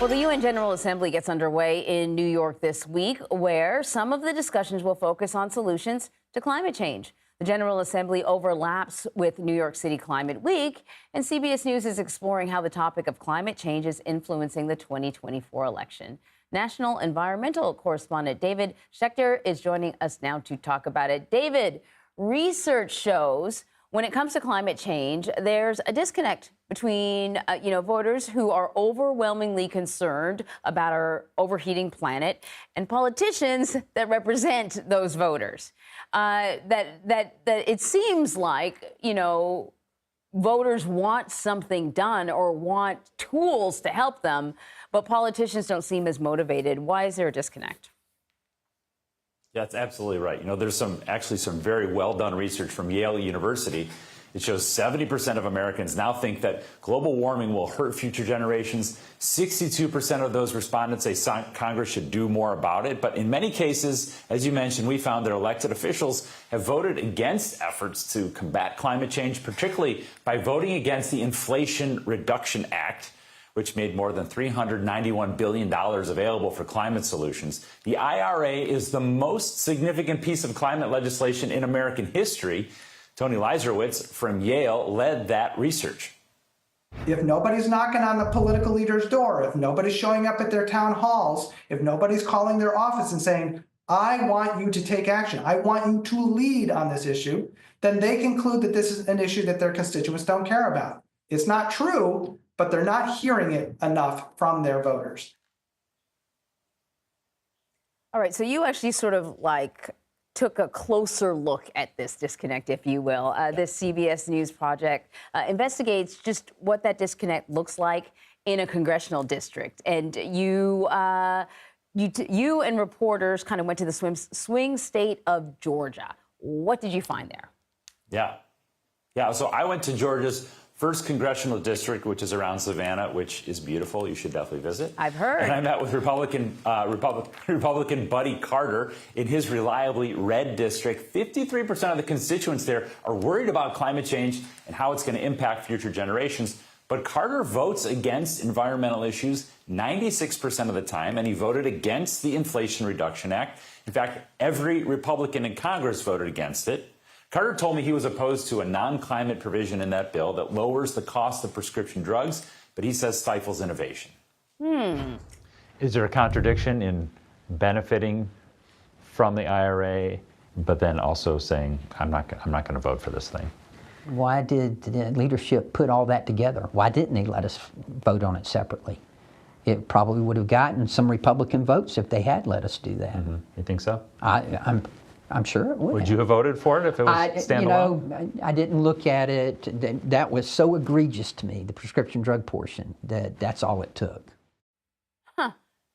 Well, the UN General Assembly gets underway in New York this week, where some of the discussions will focus on solutions to climate change. The General Assembly overlaps with New York City Climate Week, and CBS News is exploring how the topic of climate change is influencing the 2024 election. National environmental correspondent David Schechter is joining us now to talk about it. David, research shows when it comes to climate change, there's a disconnect between, voters who are overwhelmingly concerned about our overheating planet and politicians that represent those voters. That it seems like, voters want something done or want tools to help them, but politicians don't seem as motivated. Why is there a disconnect? Yeah, that's absolutely right. There's some very well done research from Yale University. It shows 70% of Americans now think that global warming will hurt future generations. 62% of those respondents say Congress should do more about it. But in many cases, as you mentioned, we found that elected officials have voted against efforts to combat climate change, particularly by voting against the Inflation Reduction Act, which made more than $391 billion available for climate solutions. The IRA is the most significant piece of climate legislation in American history. Tony Leiserowitz from Yale led that research. If nobody's knocking on the political leader's door, if nobody's showing up at their town halls, if nobody's calling their office and saying, I want you to take action, I want you to lead on this issue, then they conclude that this is an issue that their constituents don't care about. It's not true, but they're not hearing it enough from their voters. All right, so you actually sort of took a closer look at this disconnect, if you will. This CBS News project investigates just what that disconnect looks like in a congressional district. And you and reporters kind of went to the swing state of Georgia. What did you find there? Yeah. So I went to Georgia's first congressional district, which is around Savannah, which is beautiful. You should definitely visit. I've heard. And I met with Republican Buddy Carter in his reliably red district. 53% of the constituents there are worried about climate change and how it's going to impact future generations. But Carter votes against environmental issues 96% of the time, and he voted against the Inflation Reduction Act. In fact, every Republican in Congress voted against it. Carter told me he was opposed to a non-climate provision in that bill that lowers the cost of prescription drugs, but he says stifles innovation. Is there a contradiction in benefiting from the IRA, but then also saying, I'm not going to vote for this thing? Why did the leadership put all that together? Why didn't they let us vote on it separately? It probably would have gotten some Republican votes if they had let us do that. Mm-hmm. You think so? I'm sure it would. Would you have voted for it if it was standalone? I didn't look at it. That was so egregious to me, the prescription drug portion, that's all it took.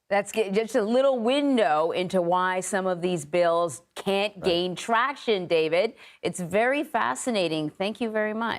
That's just a little window into why some of these bills can't gain traction, David. It's very fascinating. Thank you very much.